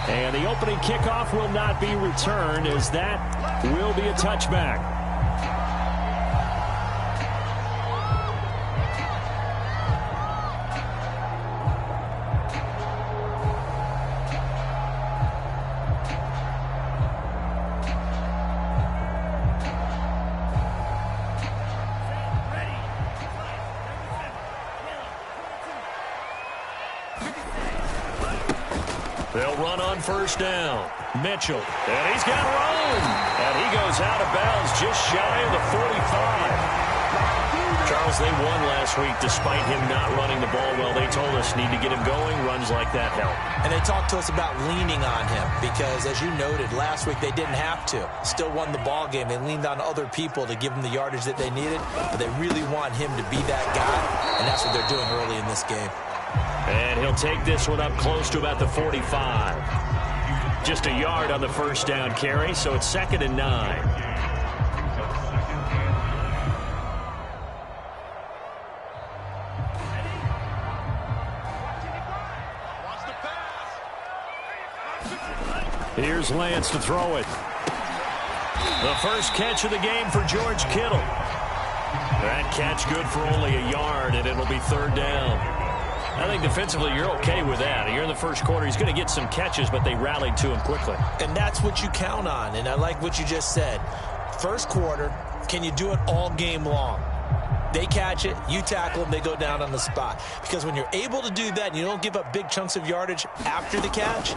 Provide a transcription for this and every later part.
And the opening kickoff will not be returned, as that will be a touchback. They'll run on first down. Mitchell. And he's got room. And he goes out of bounds just shy of the 45. Charles, they won last week despite him not running the ball well. They told us need to get him going. Runs like that help. And they talked to us about leaning on him because, as you noted, last week they didn't have to. Still won the ball game. They leaned on other people to give them the yardage that they needed. But they really want him to be that guy. And that's what they're doing early in this game. And he'll take this one up close to about the 45. Just a yard on the first down carry, so it's 2nd and 9. Here's Lance to throw it. The first catch of the game for George Kittle. That catch good for only a yard, and it'll be 3rd down. I think defensively you're okay with that. You're in the first quarter. He's going to get some catches, but they rallied to him quickly. And that's what you count on, and I like what you just said. First quarter, can you do it all game long? They catch it, you tackle them, they go down on the spot. Because when you're able to do that and you don't give up big chunks of yardage after the catch,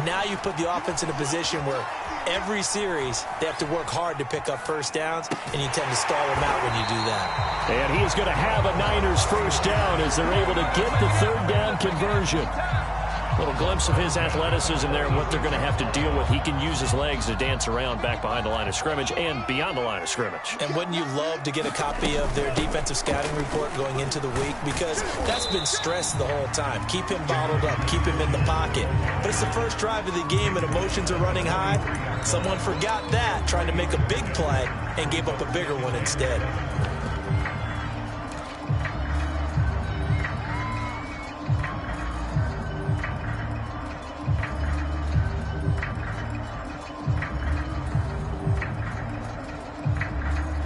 now you put the offense in a position where every series they have to work hard to pick up first downs, and you tend to stall them out when you do that. And he is going to have a Niners first down as they're able to get the 3rd down conversion. A little glimpse of his athleticism there and what they're going to have to deal with. He can use his legs to dance around back behind the line of scrimmage and beyond the line of scrimmage. And wouldn't you love to get a copy of their defensive scouting report going into the week? Because that's been stressed the whole time. Keep him bottled up. Keep him in the pocket. But it's the first drive of the game and emotions are running high. Someone forgot that, trying to make a big play, and gave up a bigger one instead.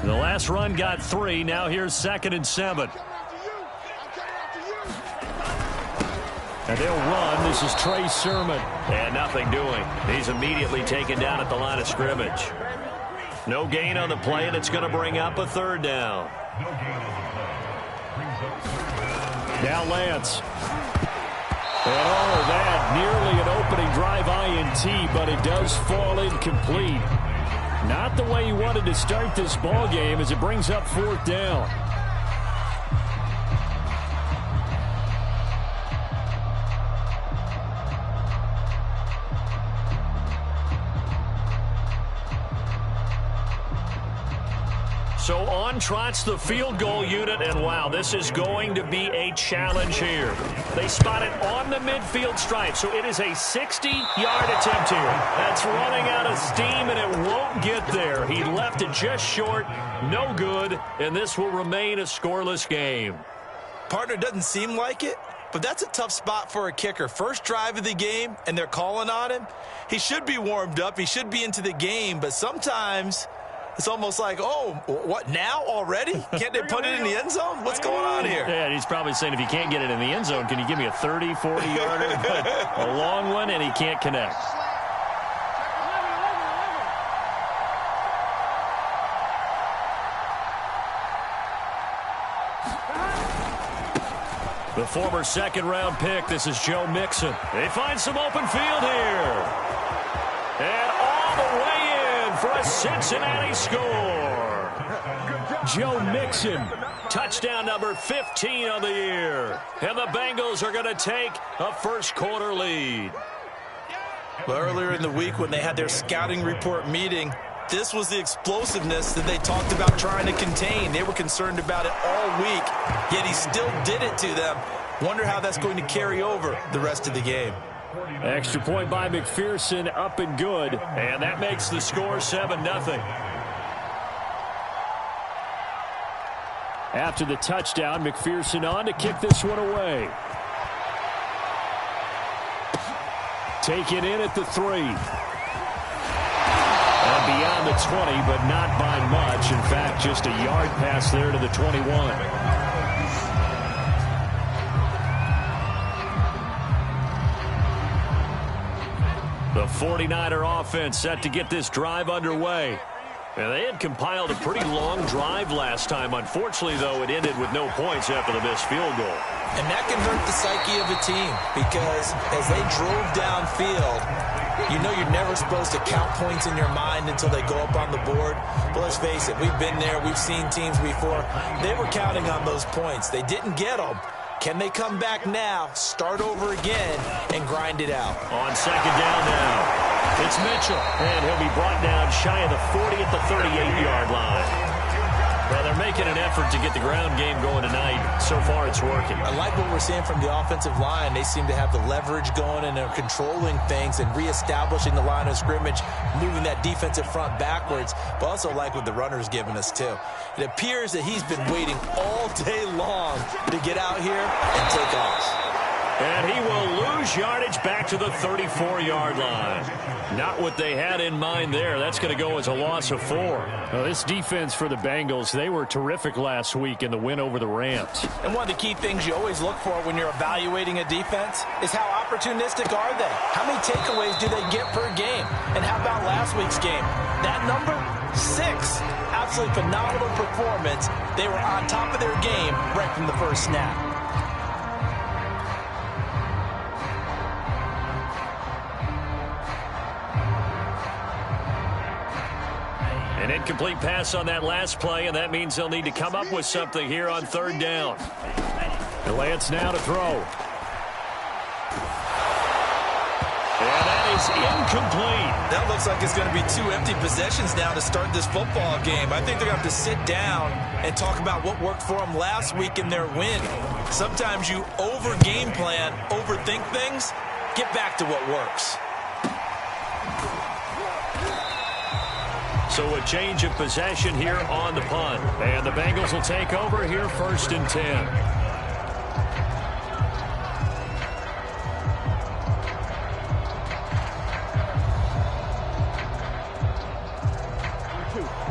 The last run got 3. Now here's 2nd and 7. And they'll run. This is Trey Sermon. And nothing doing. He's immediately taken down at the line of scrimmage. No gain on the play, and it's going to bring up a 3rd down. Now Lance. And all of that, nearly an opening drive INT, but it does fall incomplete. Not the way he wanted to start this ball game as it brings up 4th down. So on trots the field goal unit, and wow, this is going to be a challenge here. They spot it on the midfield stripe, so it is a 60-yard attempt here. That's running out of steam, and it won't get there. He left it just short, no good, and this will remain a scoreless game. Partner, doesn't seem like it, but that's a tough spot for a kicker. First drive of the game, and they're calling on him. He should be warmed up. He should be into the game, but sometimes it's almost like, oh, what, now already? Can't they put it in the end zone? What's going on here? Yeah, and he's probably saying, if you can't get it in the end zone, can you give me a 30, 40-yarder? But a long one, and he can't connect. The former second-round pick, this is Joe Mixon. They find some open field here. And all the way in for a Cincinnati score. Joe Mixon, touchdown number 15 on the year. And the Bengals are going to take a first-quarter lead. Well, earlier in the week when they had their scouting report meeting, this was the explosiveness that they talked about trying to contain. They were concerned about it all week, yet he still did it to them. Wonder how that's going to carry over the rest of the game. Extra point by McPherson, up and good. And that makes the score 7-0. After the touchdown, McPherson on to kick this one away. Taken in at the 3. And beyond the 20, but not by much. In fact, just a yard pass there to the 21. The 49er offense set to get this drive underway. And they had compiled a pretty long drive last time. Unfortunately, though, it ended with no points after the missed field goal. And that can hurt the psyche of a team because as they drove downfield, you know you're never supposed to count points in your mind until they go up on the board. But let's face it, we've been there. We've seen teams before. They were counting on those points. They didn't get them. Can they come back now, start over again, and grind it out? On second down now. It's Mitchell, and he'll be brought down shy of the 40 at the 38-yard line. Well, they're making an effort to get the ground game going tonight. So far, it's working. I like what we're seeing from the offensive line. They seem to have the leverage going, and they're controlling things and reestablishing the line of scrimmage, moving that defensive front backwards, but also like what the runner's giving us, too. It appears that he's been waiting all day long to get out here and take off. And he will lose yardage back to the 34-yard line. Not what they had in mind there. That's going to go as a loss of 4. Well, this defense for the Bengals, they were terrific last week in the win over the Rams. And one of the key things you always look for when you're evaluating a defense is how opportunistic are they? How many takeaways do they get per game? And how about last week's game? That number? 6. Absolutely phenomenal performance. They were on top of their game right from the first snap. An incomplete pass on that last play, and that means they'll need to come up with something here on third down. Lance now to throw. And that is incomplete. That looks like it's going to be 2 empty possessions now to start this football game. I think they're going to have to sit down and talk about what worked for them last week in their win. Sometimes you over-game plan, overthink things. Get back to what works. So a change of possession here on the punt. And the Bengals will take over here, 1st and 10.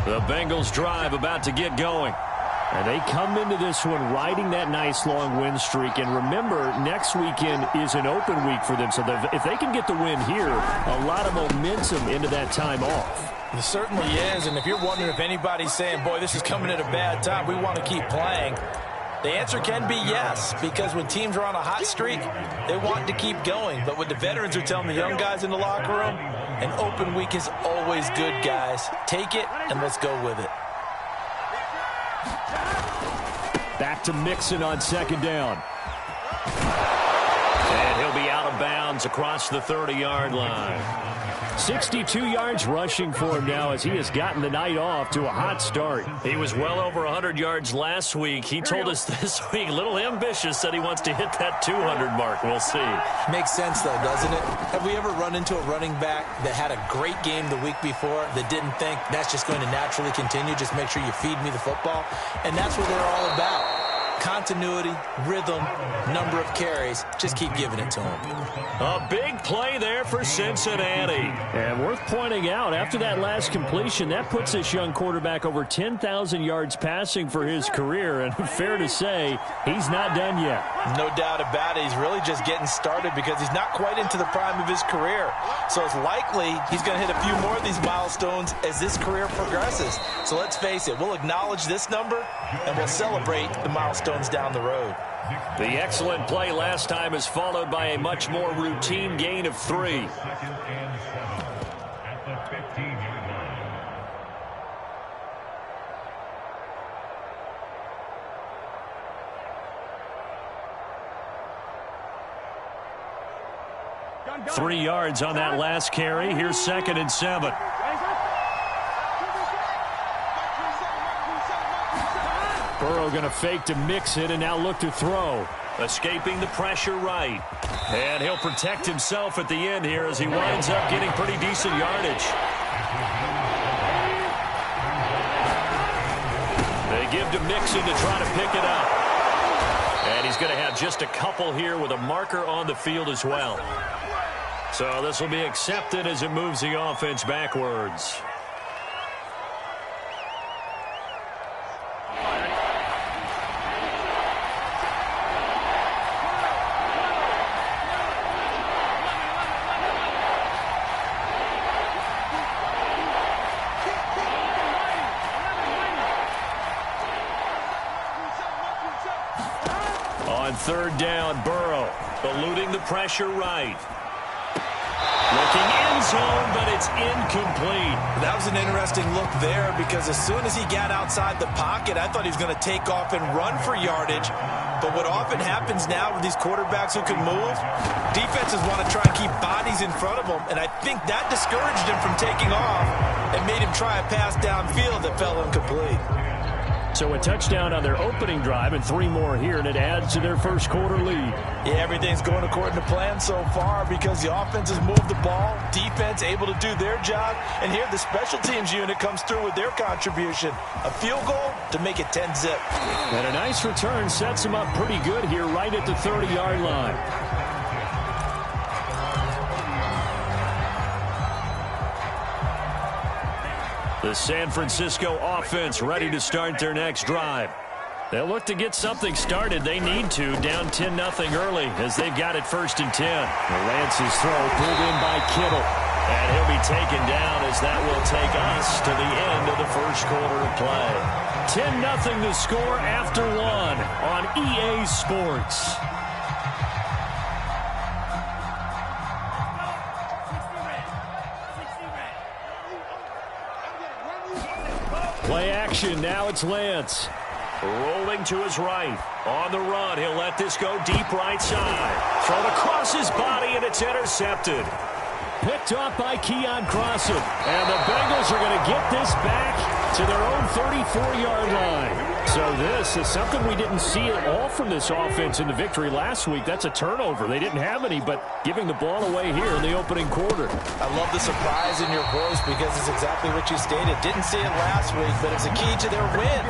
The Bengals drive about to get going. And they come into this one riding that nice long win streak. And remember, next weekend is an open week for them. So if they can get the win here, a lot of momentum into that time off. It certainly is, and if you're wondering if anybody's saying, boy, this is coming at a bad time, we want to keep playing, the answer can be yes, because when teams are on a hot streak, they want to keep going. But what the veterans are telling the young guys in the locker room, an open week is always good, guys. Take it, and let's go with it. Back to Mixon on second down. And he'll be out of bounds across the 30-yard line. 62 yards rushing for him now as he has gotten the night off to a hot start. He was well over 100 yards last week. He told us this week, a little ambitious, said he wants to hit that 200 mark. We'll see. Makes sense, though, doesn't it? Have we ever run into a running back that had a great game the week before that didn't think that's just going to naturally continue? Just make sure you feed me the football. And that's what they're all about. Continuity, rhythm, number of carries. Just keep giving it to him. A big play there for Cincinnati. And worth pointing out, after that last completion, that puts this young quarterback over 10,000 yards passing for his career. And fair to say, he's not done yet. No doubt about it. He's really just getting started because he's not quite into the prime of his career. So it's likely he's going to hit a few more of these milestones as this career progresses. So let's face it, we'll acknowledge this number and we'll celebrate the milestones down the road. The excellent play last time is followed by a much more routine gain of 3. Three yards on that last carry. Here's 2nd and 7. Burrow going to fake to mix it and now look to throw. Escaping the pressure right. And he'll protect himself at the end here as he winds up getting pretty decent yardage. They give to Mixon to try to pick it up. And he's going to have just a couple here with a marker on the field as well. So this will be accepted as it moves the offense backwards. On third down, Burrow eluding the pressure right. Looking end zone, but it's incomplete. That was an interesting look there because as soon as he got outside the pocket, I thought he was going to take off and run for yardage. But what often happens now with these quarterbacks who can move, defenses want to try and keep bodies in front of them, and I think that discouraged him from taking off and made him try a pass downfield that fell incomplete. So a touchdown on their opening drive and 3 more here, and it adds to their first quarter lead. Yeah, everything's going according to plan so far because the offense has moved the ball, defense able to do their job, and here the special teams unit comes through with their contribution. A field goal to make it 10-zip. And a nice return sets them up pretty good here right at the 30-yard line. The San Francisco offense ready to start their next drive. They'll look to get something started. They need to, down 10-0 early as they've got it 1st and 10. Lance's throw pulled in by Kittle. And he'll be taken down as that will take us to the end of the first quarter of play. 10-0 the score after 1 on EA Sports. Play action, now it's Lance. Rolling to his right. On the run, he'll let this go deep right side. Thrown across his body, and it's intercepted. Picked off by Keon Crossan. And the Bengals are going to get this back to their own 34-yard line. So this is something we didn't see at all from this offense in the victory last week. That's a turnover. They didn't have any, but giving the ball away here in the opening quarter. I love the surprise in your voice because it's exactly what you stated. Didn't see it last week, but it's a key to their win.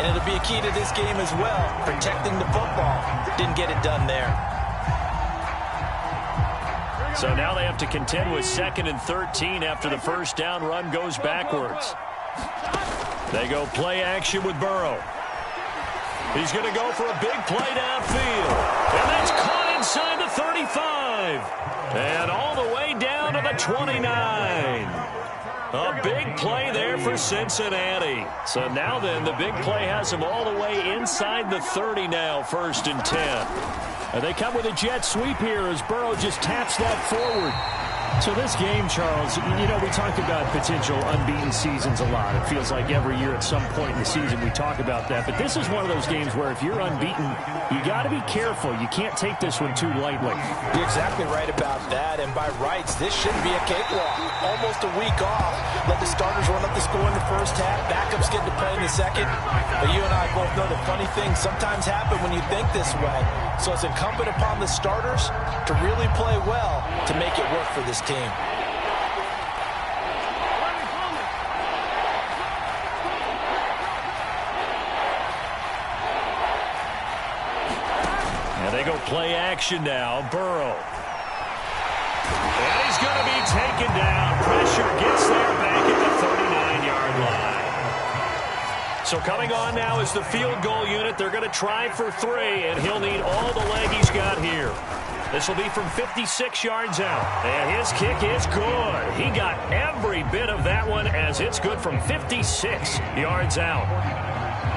And it'll be a key to this game as well, protecting the football. Didn't get it done there. So now they have to contend with 2nd and 13 after the first down run goes backwards. They go play action with Burrow. He's going to go for a big play downfield. And that's caught inside the 35. And all the way down to the 29. A big play there for Cincinnati. So now then, the big play has them all the way inside the 30 now, 1st and 10. And they come with a jet sweep here as Burrow just taps that forward. So this game, Charles, you know, we talk about potential unbeaten seasons a lot. It feels like every year at some point in the season we talk about that. But this is one of those games where if you're unbeaten, you got to be careful. You can't take this one too lightly. You're exactly right about that. And by rights, this shouldn't be a cakewalk. Almost a week off. Let the starters run up the score in the first half. Backups get to play in the second. But you and I both know the funny things sometimes happen when you think this way. So it's incumbent upon the starters to really play well to make it work for this team. And they go play action now. Burrow. And he's going to be taken down. Pressure gets there back at the 39-yard line. So coming on now is the field goal unit. They're going to try for 3, and he'll need all the leg he's got here. This will be from 56 yards out. And his kick is good. He got every bit of that one as it's good from 56 yards out.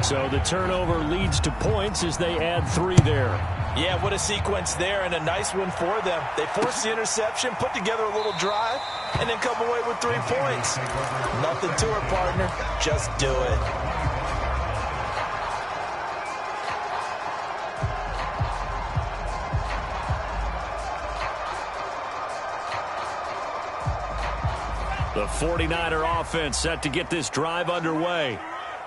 So the turnover leads to points as they add 3 there. Yeah, what a sequence there and a nice one for them. They forced the interception, put together a little drive, and then come away with 3 points. Nothing to it, partner. Just do it. The 49er offense set to get this drive underway.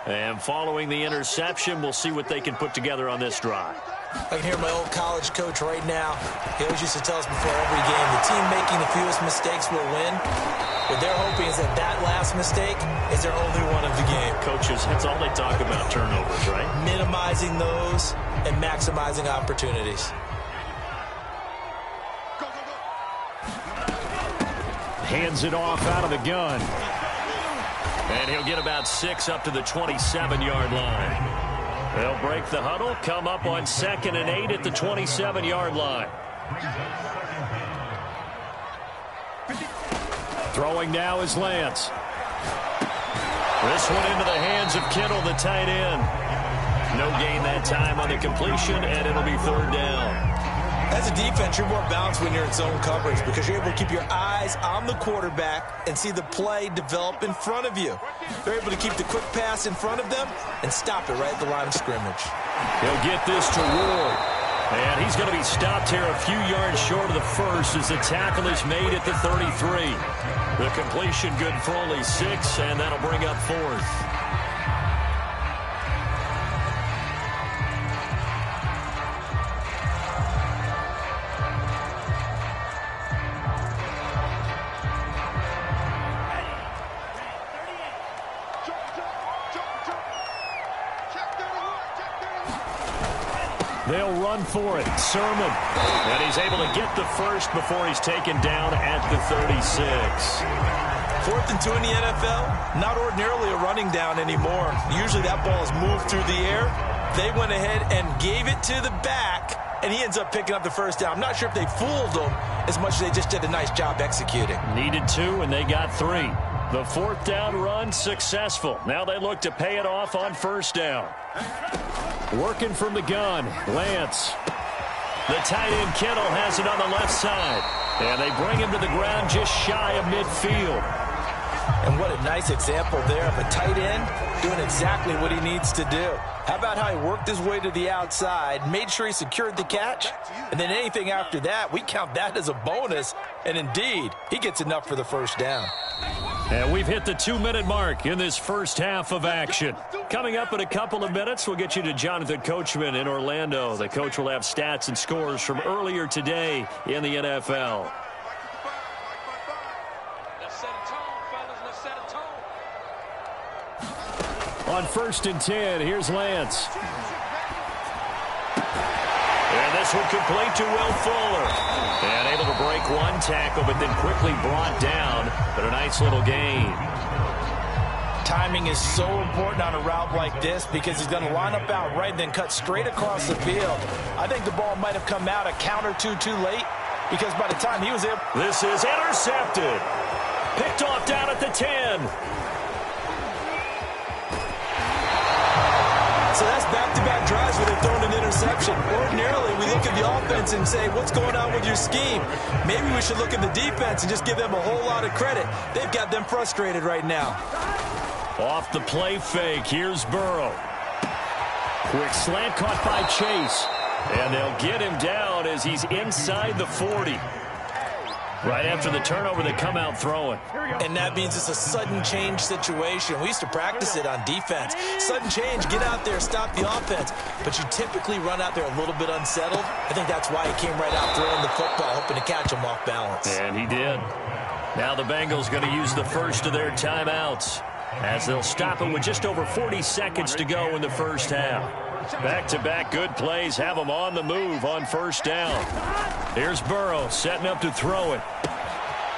And following the interception, we'll see what they can put together on this drive. I can hear my old college coach right now. He always used to tell us before every game, the team making the fewest mistakes will win. What they're hoping is that that last mistake is their only one of the game. Coaches, that's all they talk about, turnovers, right? Minimizing those and maximizing opportunities. Go, go, go. Hands it off out of the gun. And he'll get about 6 up to the 27-yard line. They'll break the huddle, come up on 2nd and 8 at the 27-yard line. Throwing now is Lance. This one into the hands of Kittle, the tight end. No gain that time on the completion, and it'll be 3rd down. As a defense, you're more balanced when you're in zone coverage because you're able to keep your eyes on the quarterback and see the play develop in front of you. They're able to keep the quick pass in front of them and stop it right at the line of scrimmage. He'll get this to Ward. And he's going to be stopped here a few yards short of the first as the tackle is made at the 33. The completion good for only 6, and that'll bring up 4th. They'll run for it. Sermon. And he's able to get the first before he's taken down at the 36. 4th and 2 in the NFL, not ordinarily a running down anymore. Usually that ball is moved through the air. They went ahead and gave it to the back, and he ends up picking up the first down. I'm not sure if they fooled him as much as they just did a nice job executing. Needed 2, and they got 3. The 4th down run successful. Now they look to pay it off on 1st down. Working from the gun, Lance. The tight end Kittle has it on the left side. And they bring him to the ground just shy of midfield. And what a nice example there of a tight end doing exactly what he needs to do. How about how he worked his way to the outside, made sure he secured the catch, and then anything after that, we count that as a bonus. And indeed, he gets enough for the first down. And we've hit the 2-minute mark in this first half of action. Coming up in a couple of minutes, we'll get you to Jonathan Coachman in Orlando. The coach will have stats and scores from earlier today in the NFL. On 1st and 10, here's Lance. And this one complete to Will Fuller. And able to break one tackle, but then quickly brought down. But a nice little gain. Timing is so important on a route like this because he's going to line up out right and then cut straight across the field. I think the ball might have come out a count or two too late because by the time he was able... This is intercepted. Picked off down at the 10. So that's back-to-back drives where they've thrown an interception. Ordinarily, we look at the offense and say, what's going on with your scheme? Maybe we should look at the defense and just give them a whole lot of credit. They've got them frustrated right now. Off the play fake, here's Burrow. Quick slant caught by Chase. And they'll get him down as he's inside the 40. Right after the turnover, they come out throwing. And that means it's a sudden change situation. We used to practice it on defense. Sudden change, get out there, stop the offense. But you typically run out there a little bit unsettled. I think that's why he came right out throwing the football, hoping to catch him off balance. And he did. Now the Bengals going to use the first of their timeouts as they'll stop him with just over 40 seconds to go in the first half. Back-to-back good plays have him on the move on 1st down. Here's Burrow setting up to throw it.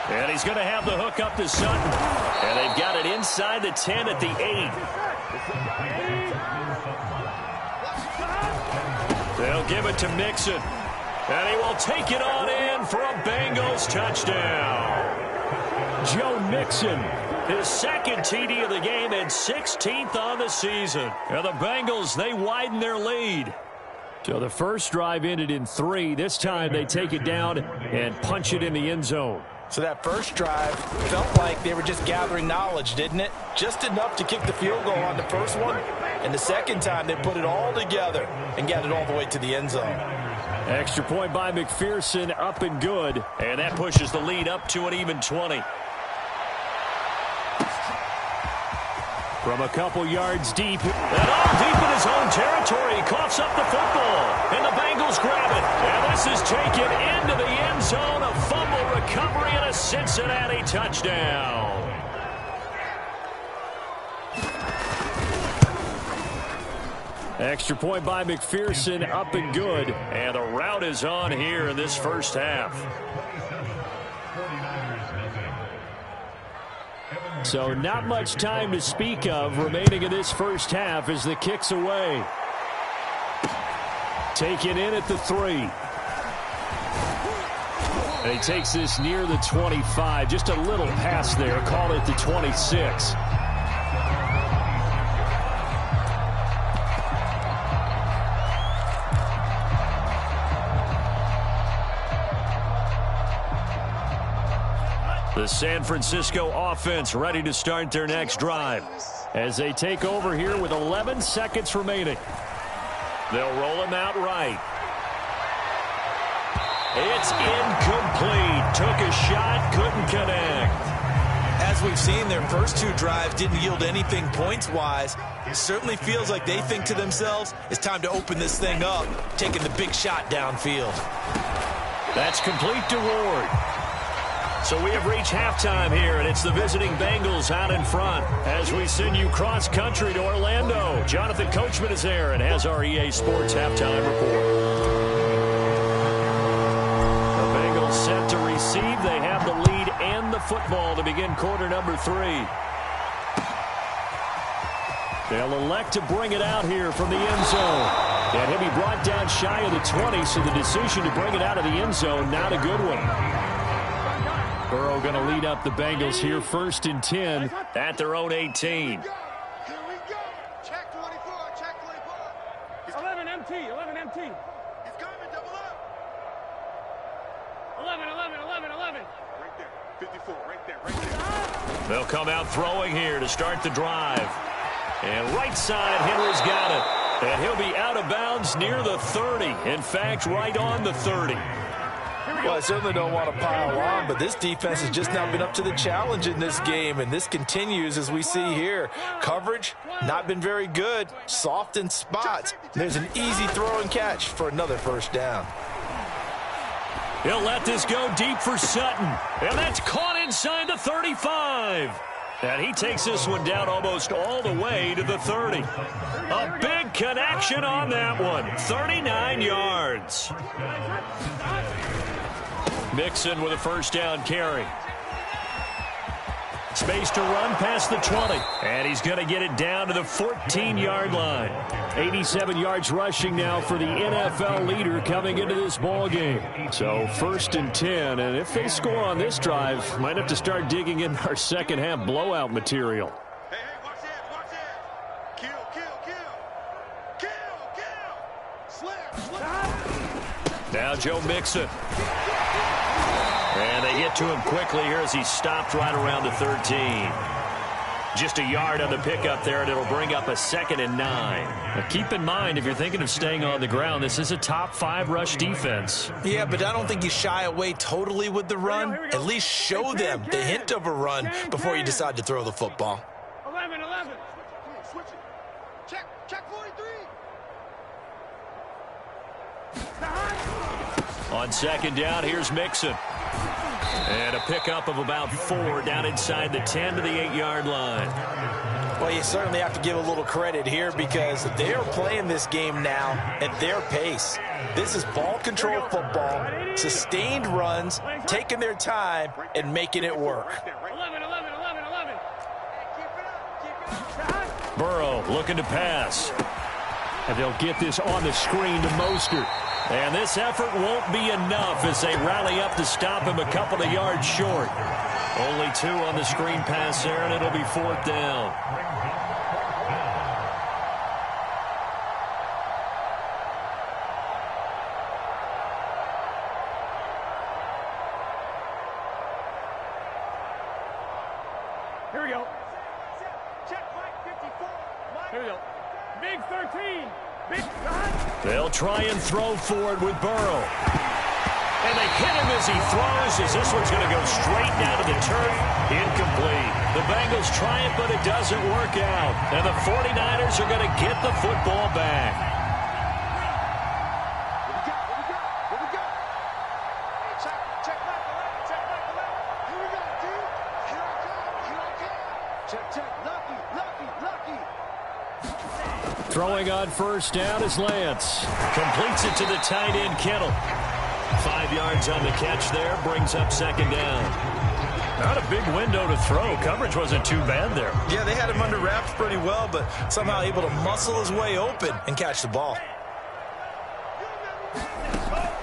And he's going to have the hook up to Sutton. And they've got it inside the 10 at the 8. They'll give it to Mixon. And he will take it on in for a Bengals touchdown. Joe Mixon. His second TD of the game and 16th on the season. And the Bengals, they widen their lead. So the first drive ended in 3. This time they take it down and punch it in the end zone. So that first drive felt like they were just gathering knowledge, didn't it? Just enough to kick the field goal on the first one. And the second time they put it all together and got it all the way to the end zone. Extra point by McPherson, up and good. And that pushes the lead up to an even 20. From a couple yards deep. And all deep in his own territory. He coughs up the football. And the Bengals grab it. And this is taken into the end zone. A fumble recovery and a Cincinnati touchdown. Extra point by McPherson, up and good. And the route is on here in this first half. So not much time to speak of remaining in this first half as the kick's away. Taken in at the 3. And he takes this near the 25. Just a little pass there. Call it the 26. The San Francisco offense ready to start their next drive as they take over here with 11 seconds remaining. They'll roll him out right. It's incomplete. Took a shot, couldn't connect. As we've seen, their first 2 drives didn't yield anything points-wise. It certainly feels like they think to themselves, it's time to open this thing up, taking the big shot downfield. That's complete to Ward. So we have reached halftime here, and it's the visiting Bengals out in front as we send you cross-country to Orlando. Jonathan Coachman is there and has our EA Sports halftime report. The Bengals set to receive. They have the lead and the football to begin quarter number 3. They'll elect to bring it out here from the end zone. And he'll be brought down shy of the 20, so the decision to bring it out of the end zone, not a good one. Burrow going to lead up the Bengals here, 1st and 10 at their own 18. Here we go. Check 24. Check 24. 11 MT. 11 MT. He's coming. Double up. 11. 11. Right there. 54. Right there. Right there. They'll come out throwing here to start the drive. And right side, Henry's got it. And he'll be out of bounds near the 30. In fact, right on the 30. Well, I certainly don't want to pile on, but this defense has just not been up to the challenge in this game, and this continues as we see here. Coverage, not been very good, soft in spots. There's an easy throw and catch for another first down. He'll let this go deep for Sutton, and that's caught inside the 35. And he takes this one down almost all the way to the 30. A big connection on that one, 39 yards. Mixon with a first down carry. Space to run past the 20. And he's going to get it down to the 14-yard line. 87 yards rushing now for the NFL leader coming into this ball game. So 1st and 10. And if they score on this drive, might have to start digging in our second half blowout material. Hey, watch that. Watch that. Kill. Slap. Now Joe Mixon. And they get to him quickly here as he stopped right around the 13. Just a yard on the pickup there, and it'll bring up a 2nd and 9. Now keep in mind, if you're thinking of staying on the ground, this is a top 5 rush defense. Yeah, but I don't think you shy away totally with the run. At least show them the hint of a run before you decide to throw the football. 11. Switch it. Check 43. On 2nd down, here's Mixon. And a pickup of about 4 down inside the 10 to the 8-yard line. Well, you certainly have to give a little credit here because they are playing this game now at their pace. This is ball control football, sustained runs, taking their time, and making it work. 11. Burrow looking to pass. And they'll get this on the screen to Mostert. And this effort won't be enough as they rally up to stop him a couple of yards short. Only 2 on the screen pass there, and it'll be 4th down. Here we go. Check Mike 54. Here we go. Big 13. Big shot. They'll try and throw for it with Burrow. And they hit him as he throws, as this one's going to go straight down to the turf. Incomplete. The Bengals try it, but it doesn't work out. And the 49ers are going to get the football back. Here we go. Check back 11. Check back 11. Here we go, dude. Here I come. Check. Lucky. Throwing on 1st down is Lance. Completes it to the tight end, Kittle. 5 yards on the catch there, brings up 2nd down. Not a big window to throw. Coverage wasn't too bad there. Yeah, they had him under wraps pretty well, but somehow able to muscle his way open and catch the ball.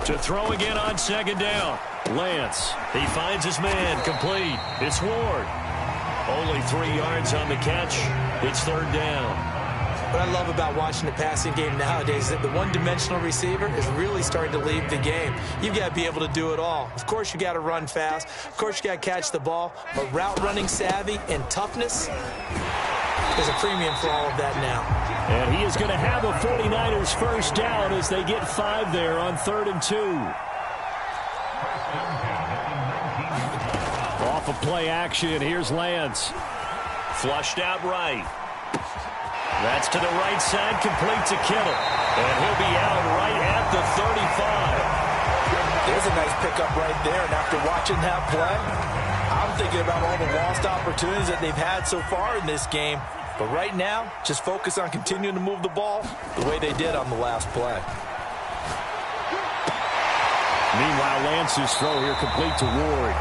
To throw again on second down. Lance, he finds his man, complete. It's Ward. Only 3 yards on the catch. It's third down. What I love about watching the passing game nowadays is that the one-dimensional receiver is really starting to leave the game. You've got to be able to do it all. Of course, you got to run fast. Of course, you got to catch the ball. But route running savvy and toughness, there's a premium for all of that now. And he is going to have a 49ers first down as they get 5 there on 3rd and 2. Off of play action, here's Lance. Flushed out right. That's to the right side, complete to Kittle. And he'll be out right at the 35. There's a nice pickup right there. And after watching that play, I'm thinking about all the lost opportunities that they've had so far in this game. But right now, just focus on continuing to move the ball the way they did on the last play. Meanwhile, Lance's throw here complete to Ward.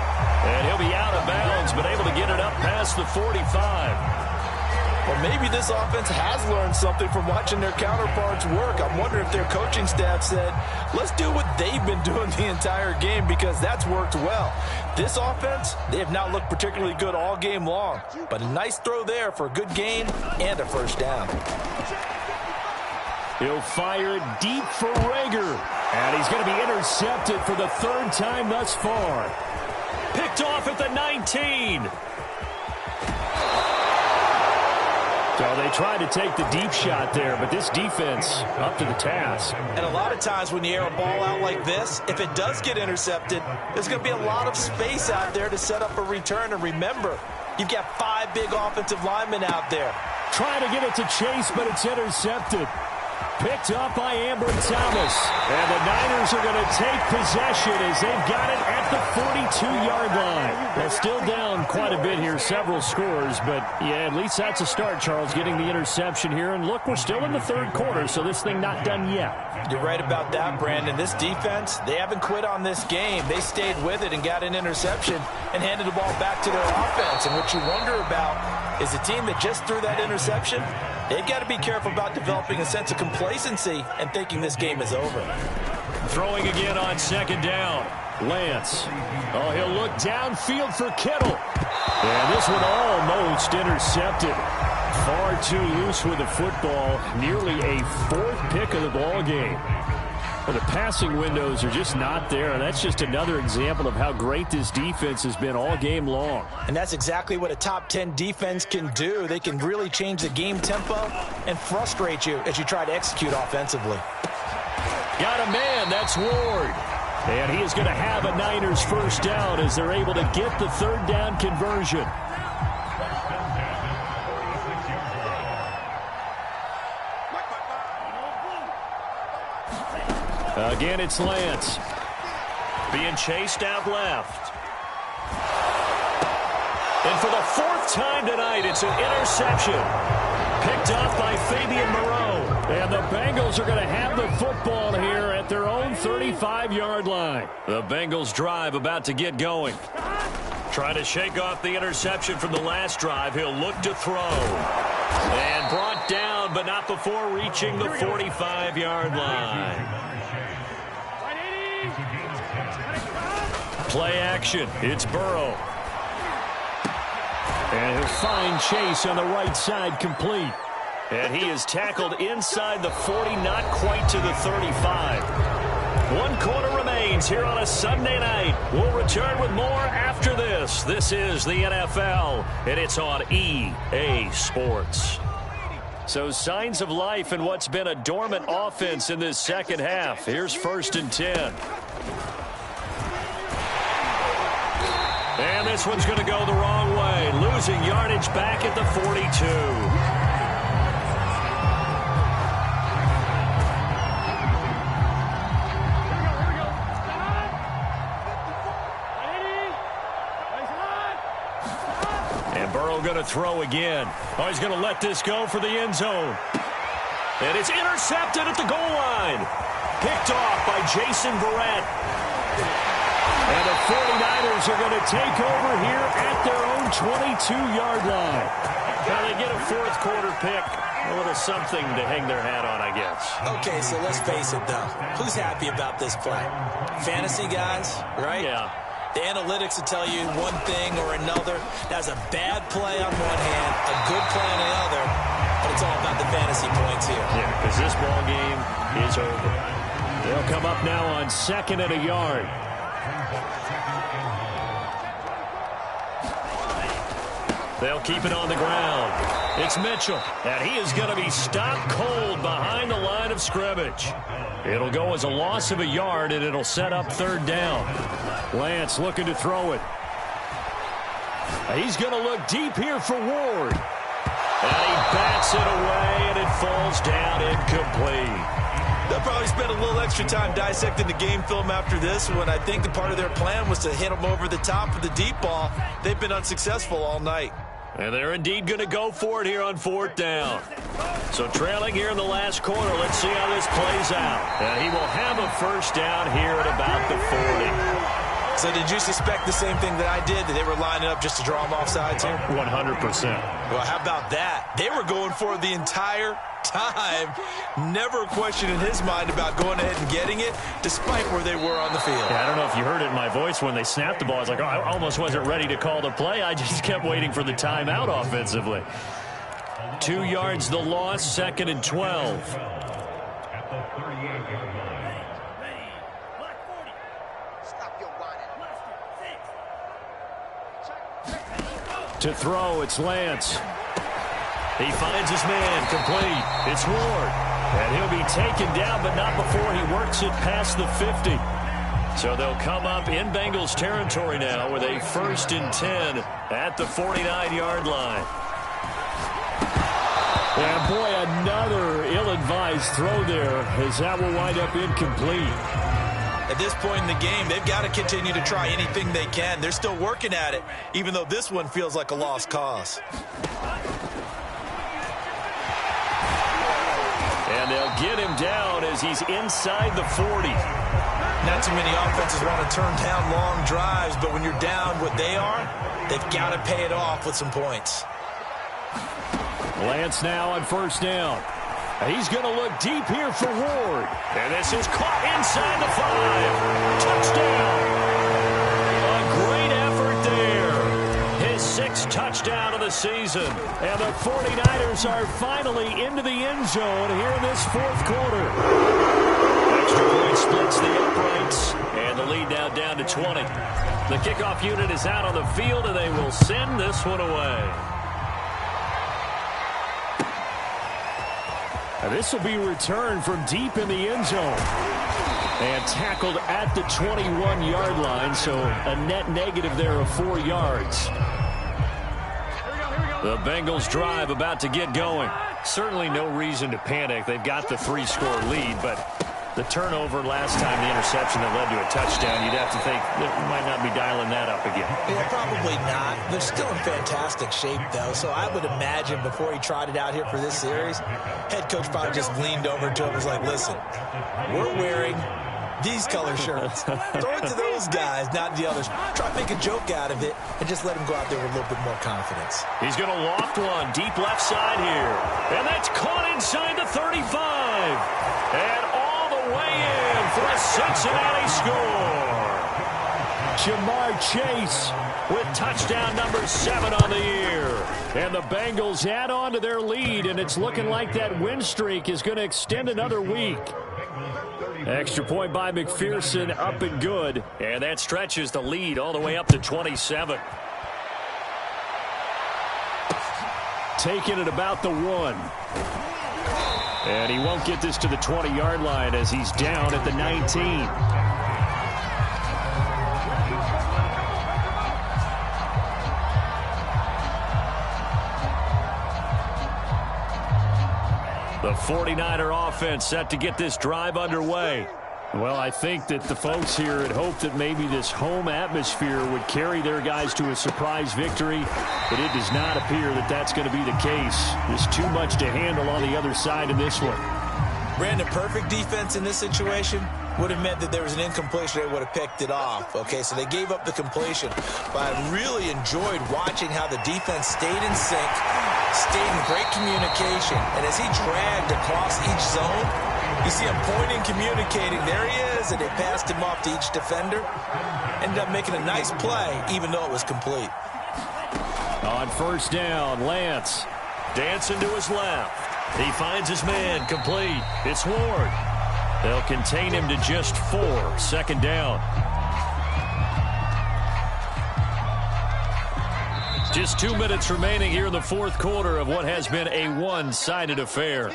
And he'll be out of bounds, but able to get it up past the 45. Well, maybe this offense has learned something from watching their counterparts work. I'm wondering if their coaching staff said, let's do what they've been doing the entire game, because that's worked well. This offense, they have not looked particularly good all game long, but a nice throw there for a good gain and a first down. He'll fire it deep for Rager. And he's going to be intercepted for the 3rd time thus far. Picked off at the 19. So they tried to take the deep shot there, but this defense up to the task. And a lot of times when you air a ball out like this, if it does get intercepted, there's going to be a lot of space out there to set up a return. And remember, you've got 5 big offensive linemen out there. Trying to get it to Chase, but it's intercepted. Picked up by Amber Thomas. And the Niners are going to take possession as they've got it at the 42-yard line. Well, still down quite a bit here, several scores. But, yeah, at least that's a start, Charles, getting the interception here. And, look, we're still in the 3rd quarter, so this thing not done yet. You're right about that, Brandon. This defense, they haven't quit on this game. They stayed with it and got an interception and handed the ball back to their offense. And what you wonder about is the team that just threw that interception, they've got to be careful about developing a sense of complacency and thinking this game is over. Throwing again on second down. Lance. Oh, he'll look downfield for Kittle. And this one almost intercepted. Far too loose with the football. Nearly a 4th pick of the ball game. Well, the passing windows are just not there, and that's just another example of how great this defense has been all game long. And that's exactly what a top 10 defense can do. They can really change the game tempo and frustrate you as you try to execute offensively. Got a man, that's Ward. And he is going to have a Niners first down as they're able to get the 3rd down conversion. Again, it's Lance. Being chased out left. And for the 4th time tonight, it's an interception. Picked off by Fabian Moreau. And the Bengals are going to have the football here at their own 35-yard line. The Bengals drive about to get going. Trying to shake off the interception from the last drive. He'll look to throw. And brought down, but not before reaching the 45-yard line. Play action. It's Burrow. And he'll find Chase on the right side, complete. And he is tackled inside the 40, not quite to the 35. 1 quarter remains here on a Sunday night. We'll return with more after this. This is the NFL, and it's on EA Sports. So signs of life in what's been a dormant offense in this second half. Here's 1st and 10. And this one's going to go the wrong way. Losing yardage back at the 42. And Burrow going to throw again. Oh, he's going to let this go for the end zone. And it's intercepted at the goal line. Picked off by Jason Verrett. And the 49ers are going to take over here at their own 22-yard line. Now they get a fourth quarter pick. A little something to hang their hat on, I guess. Okay, so let's face it, though. Who's happy about this play? Fantasy guys, right? Yeah. The analytics will tell you one thing or another. That's a bad play on one hand, a good play on the other, but it's all about the fantasy points here. Yeah, because this ball game is over. They'll come up now on 2nd and a yard. They'll keep it on the ground. It's Mitchell, and he is going to be stopped cold behind the line of scrimmage. It'll go as a loss of a yard, and it'll set up 3rd down. Lance looking to throw it. He's going to look deep here for Ward. And he bats it away, and it falls down incomplete. They'll probably spend a little extra time dissecting the game film after this when I think the part of their plan was to hit them over the top of the deep ball. They've been unsuccessful all night. And they're indeed going to go for it here on 4th down. So trailing here in the last quarter, let's see how this plays out. And he will have a 1st down here at about the 40. So did you suspect the same thing that I did, that they were lining up just to draw them off sides here? 100%. Well, how about that? They were going for it the entire time. Never a question in his mind about going ahead and getting it, despite where they were on the field. Yeah, I don't know if you heard it in my voice when they snapped the ball. I was like, oh, I almost wasn't ready to call the play. I just kept waiting for the timeout offensively. 2 yards the loss, 2nd and 12. To throw, it's Lance. He finds his man, complete. It's Ward. And he'll be taken down, but not before he works it past the 50. So they'll come up in Bengals territory now with a 1st and 10 at the 49-yard line. And boy, another ill-advised throw there, as that will wind up incomplete. At this point in the game, they've got to continue to try anything they can. They're still working at it, even though this one feels like a lost cause. And they'll get him down as he's inside the 40. Not too many offenses want to turn down long drives, but when you're down what they are, they've got to pay it off with some points. Lance now on 1st down. He's going to look deep here for Ward. And this is caught inside the 5. Touchdown. A great effort there. His 6th touchdown of the season. And the 49ers are finally into the end zone here in this 4th quarter. Extra point splits the uprights. And the lead now down to 20. The kickoff unit is out on the field, and they will send this one away. And this will be returned from deep in the end zone. And tackled at the 21-yard line, so a net negative there of 4 yards. The Bengals drive about to get going. Certainly no reason to panic. They've got the 3-score lead, but the turnover last time, the interception that led to a touchdown, you'd have to think they might not be dialing that up again. Yeah, probably not. They're still in fantastic shape, though, so I would imagine before he trotted out here for this series, head coach probably just leaned over to him and was like, listen, we're wearing these color shirts. Throw it to those guys, not the others. Try to make a joke out of it and just let him go out there with a little bit more confidence. He's going to loft one deep left side here. And that's caught inside the 35. And all the way in for a Cincinnati score. Jamar Chase with touchdown number 7 on the year. And the Bengals add on to their lead, and it's looking like that win streak is going to extend another week. Extra point by McPherson, up and good. And that stretches the lead all the way up to 27. Taking it about the 1. And he won't get this to the 20-yard line as he's down at the 19. The 49er offense set to get this drive underway. Well, I think that the folks here had hoped that maybe this home atmosphere would carry their guys to a surprise victory, but it does not appear that that's going to be the case. There's too much to handle on the other side of this one. Brandon, perfect defense in this situation. would have meant that there was an incompletion. They would have picked it off. Okay, so they gave up the completion. But I really enjoyed watching how the defense stayed in sync, stayed in great communication. And as he dragged across each zone, you see him pointing, communicating. There he is, and they passed him off to each defender. Ended up making a nice play, even though it was complete. On first down, Lance dancing to his left. He finds his man, complete. It's Ward. They'll contain him to just 4. Second down. Just 2 minutes remaining here in the fourth quarter of what has been a one-sided affair.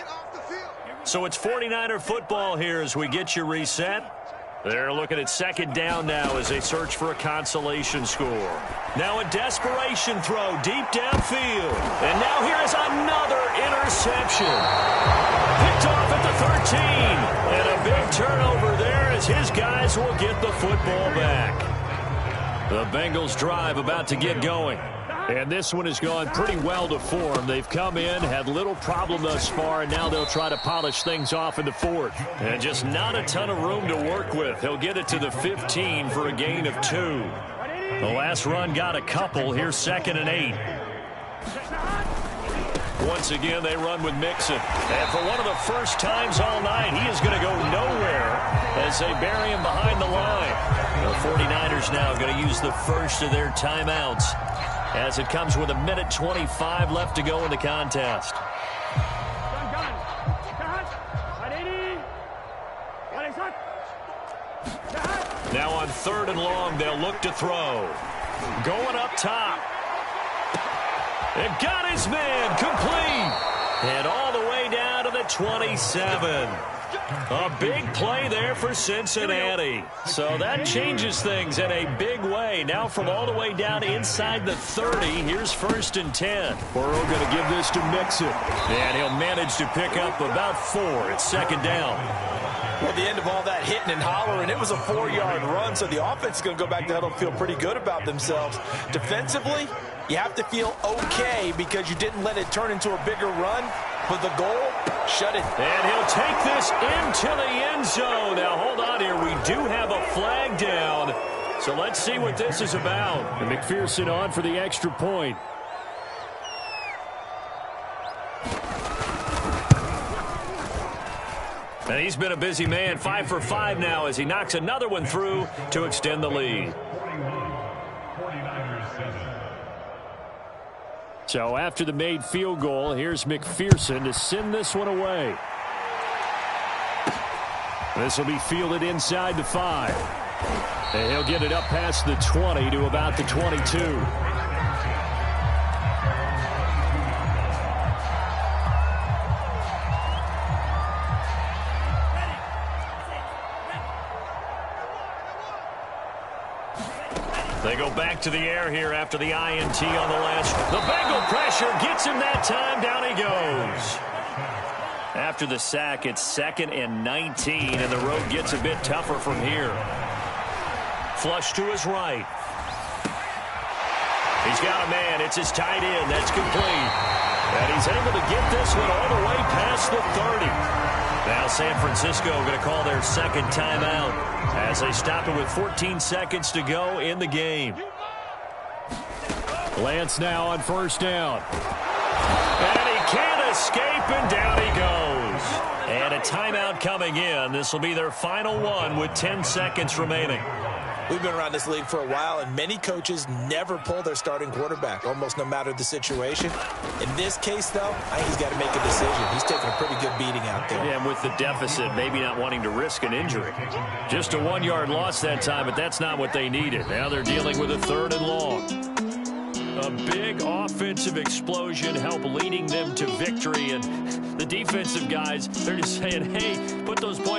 So it's 49er football here as we get you reset. They're looking at second down now as they search for a consolation score. Now a desperation throw deep downfield. And now here is another interception. Picked off at the 13. And a big turnover there as his guys will get the football back. The Bengals drive about to get going. And this one has gone pretty well to form. They've come in, had little problem thus far, and now they'll try to polish things off in the fourth. And just not a ton of room to work with. He'll get it to the 15 for a gain of 2. The last run got a couple. Here's 2nd and 8. Once again, they run with Mixon. And for one of the first times all night, he is going to go nowhere as they bury him behind the line. The 49ers now going to use the first of their timeouts, as it comes with 1:25 left to go in the contest. Now on 3rd and long, they'll look to throw. Going up top. And got his man complete. And all the way down to the 27. A big play there for Cincinnati. So that changes things in a big way. Now from all the way down inside the 30, here's 1st and 10. Burrow going to give this to Mixon. And he'll manage to pick up about 4. It's 2nd down. Well, the end of all that hitting and hollering, it was a 4-yard run, so the offense is going to go back to huddle and feel pretty good about themselves. Defensively, you have to feel okay because you didn't let it turn into a bigger run, but the goal, shut it. And he'll take this into the end zone. Now, hold on here. We do have a flag down, so let's see what this is about. And McPherson on for the extra point. And he's been a busy man, 5 for 5 now as he knocks another one through to extend the lead. So after the made field goal, here's McPherson to send this one away. This will be fielded inside the 5. And he'll get it up past the 20 to about the 22. They go back to the air here after the INT on the last. The Bengal pressure gets him that time. Down he goes. After the sack, it's 2nd and 19, and the road gets a bit tougher from here. Flush to his right. He's got a man. It's his tight end. That's complete. And he's able to get this one all the way past the 30. Now San Francisco going to call their 2nd timeout as they stop it with 14 seconds to go in the game. Lance now on 1st down. And he can't escape, and down he goes. And a timeout coming in. This will be their final one with 10 seconds remaining. We've been around this league for a while, and many coaches never pull their starting quarterback, almost no matter the situation. In this case, though, I think he's got to make a decision. He's taking a pretty good beating out there. Yeah, and with the deficit, maybe not wanting to risk an injury. Just a 1-yard loss that time, but that's not what they needed. Now they're dealing with a 3rd and long. A big offensive explosion helped leading them to victory, and the defensive guys, they're just saying, hey, put those points